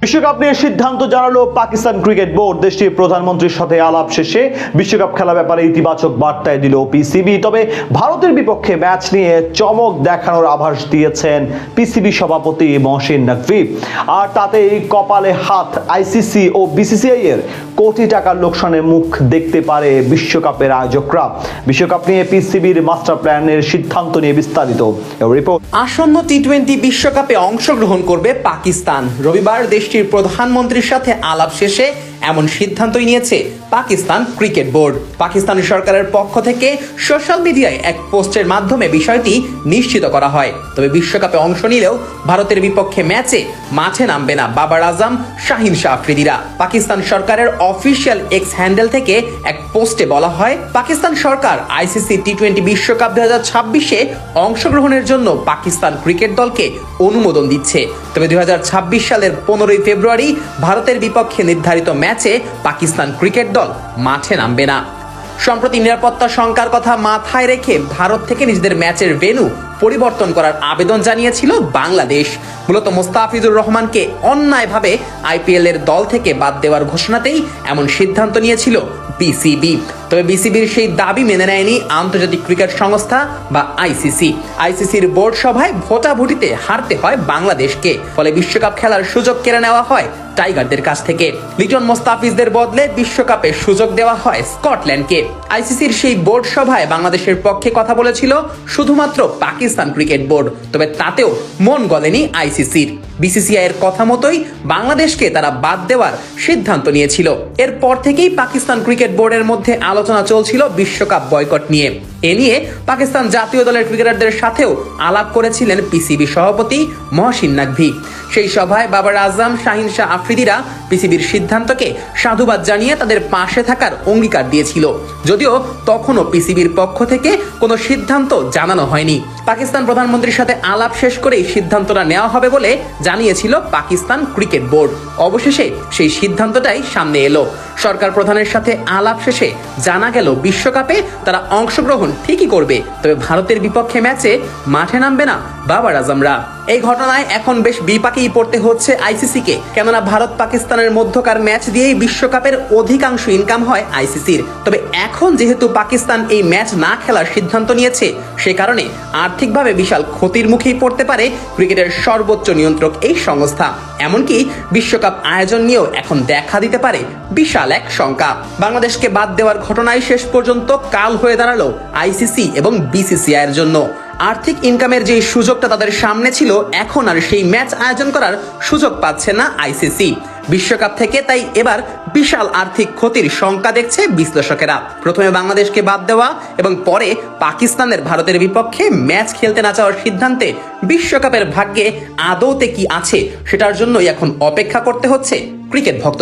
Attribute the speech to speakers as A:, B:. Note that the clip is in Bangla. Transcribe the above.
A: বিশ্বকাপ নিয়ে সিদ্ধান্ত জানালো পাকিস্তান ক্রিকেট বোর্ড। দেশটির প্রধানমন্ত্রীর সাথে আলাপ শেষে বিশ্বকাপ খেলা ব্যাপারে ইতিবাচক বার্তায় দিল পিসিবি। তবে ভারতের বিপক্ষে ম্যাচ নিয়ে চমক দেখানোর আভাস দিয়েছেন পিসিবি সভাপতি মহসিন নকভি। আর তাতেই কপালে হাত আইসিসি ও বিসিসিআই এর কোটি টাকার লোকসানের মুখ দেখতে পারে বিশ্বকাপের আয়োজকরা। বিশ্বকাপ নিয়ে পিসিবির মাস্টার প্ল্যানের সিদ্ধান্ত নিয়ে বিস্তারিত রিপোর্ট।
B: আসন্ন টি-20 বিশ্বকাপে অংশগ্রহণ করবে পাকিস্তান। রবিবার দেশটির প্রধানমন্ত্রীর সাথে আলাপ শেষে এমন সিদ্ধান্তই নিয়েছে পাকিস্তান ক্রিকেট বোর্ড। পাকিস্তান সরকারের পক্ষ থেকে সোশ্যাল মিডিয়ায় এক পোস্টের মাধ্যমে বিষয়টি নিশ্চিত করা হয়। তবে বিশ্বকাপে অংশ নিলেও ভারতের বিপক্ষে ম্যাচে মাঠে নামবে না বাবার আজম, শাহিন শাহ আফ্রিদিরা। পাকিস্তান সরকারের অফিসিয়াল এক্স হ্যান্ডেল থেকে এক পোস্টে বলা হয়, পাকিস্তান সরকার আইসিসি টি-20 বিশ্বকাপ 2026-এ অংশগ্রহণের জন্য পাকিস্তান ক্রিকেট দলকে অনুমোদন দিচ্ছে। তবে 2026 সালের 15 ফেব্রুয়ারি ভারতের বিপক্ষে নির্ধারিত ম্যাচে পাকিস্তান ক্রিকেট দল মাঠে নামবে না। সম্প্রতি নিরাপত্তা শঙ্কার কথা মাথায় রেখে ভারত থেকে নিজেদের ম্যাচের ভেন্যু পরিবর্তন করার আবেদন জানিয়েছিল বাংলাদেশ। মূলত মোস্তাফিজুর রহমানকে অন্যায়ভাবে আইপিএল এর দল থেকে বাদ দেওয়ার ঘোষণাতেই এমন সিদ্ধান্ত নিয়েছিল বিসিবি। তবে বিসিবির সেই দাবি মেনে নেয়নি আন্তর্জাতিক ক্রিকেট সংস্থা বা আইসিসি। আইসিসির বোর্ড সভায় ভোটাভুটিতে হারতে হয় বাংলাদেশকে। ফলে বিশ্বকাপ খেলার সুযোগ কেড়ে নেওয়া হয় টাইগারদের কাছ থেকে। লিটন মোস্তাফিজদের বদলে বিশ্বকাপে সুযোগ দেওয়া হয় স্কটল্যান্ডকে। আইসিসির সেই বোর্ড সভায় বাংলাদেশের পক্ষে কথা বলেছিল শুধুমাত্র পাকিস্তান ক্রিকেট বোর্ড। তবে তাতেও মন গলেনি আইসিসির। বিসিসিআই এর কথা মতোই বাংলাদেশকে তারা বাদ দেওয়ার সিদ্ধান্ত নিয়েছিল। এরপর থেকেই পাকিস্তান ক্রিকেট বোর্ডের মধ্যে আলোচনা চলছিল বিশ্বকাপ বয়কট নিয়ে। এ নিয়ে পাকিস্তান জাতীয় দলের ক্রিকেটারদের সাথেও আলাপ করেছিলেন পিসিবি সভাপতি মহসিন নকভি। সেই সভায় বাবার আজম, শাহিন শাহ আফ্রিদিরা পিসিবির সিদ্ধান্তকে সাধুবাদ জানিয়ে তাদের পাশে থাকার অঙ্গীকার দিয়েছিল। যদিও তখনও পিসিবির পক্ষ থেকে কোনো সিদ্ধান্ত জানানো হয়নি। পাকিস্তান প্রধানমন্ত্রীর সাথে আলাপ শেষ করেই সিদ্ধান্তটা নেওয়া হবে বলে জানিয়েছিল পাকিস্তান ক্রিকেট বোর্ড। অবশেষে সেই সিদ্ধান্তটাই সামনে এলো। সরকার প্রধানের সাথে আলাপ শেষে জানা গেল বিশ্বকাপে তারা অংশগ্রহণ ঠিকই করবে, তবে ভারতের বিপক্ষে ম্যাচে মাঠে নামবে না বাবার আজমরা। এই ঘটনায় এখন বেশ বিপাকেই পড়তে হচ্ছে আইসিসিকে, কেননা ভারত পাকিস্তানের মধ্যকার ম্যাচ দিয়েই বিশ্বকাপের অধিকাংশ ইনকাম হয় আইসিসির। তবে এখন যেহেতু পাকিস্তান এই ম্যাচ না খেলার সিদ্ধান্ত নিয়েছে, সে কারণে আর্থিকভাবে বিশাল ক্ষতির মুখেই পড়তে পারে ক্রিকেটের সর্বোচ্চ নিয়ন্ত্রক এই সংস্থা। এমনকি বিশ্বকাপ আয়োজন নিয়েও এখন দেখা দিতে পারে বিশাল এক শঙ্কা। বাংলাদেশকে বাদ দেওয়ার ঘটনায় শেষ পর্যন্ত কাল হয়ে দাঁড়ালো আইসিসি এবং বিসিসিআই এর জন্য। আর্থিক ইনকামের যে সুযোগটা তাদের সামনে ছিল, এখন আর সেই ম্যাচ আয়োজন করার সুযোগ পাচ্ছে না আইসিসি। বিশ্বকাপ থেকে তাই এবার বিশাল আর্থিক ক্ষতির শঙ্কা দেখছে বিশ্লেষকেরা। প্রথমে বাংলাদেশকে বাদ দেওয়া এবং পরে পাকিস্তানের ভারতের বিপক্ষে ম্যাচ খেলতে না চাওয়ার সিদ্ধান্তে বিশ্বকাপের ভাগ্যে আদৌতে কি আছে সেটার জন্যই এখন অপেক্ষা করতে হচ্ছে ক্রিকেট ভক্ত।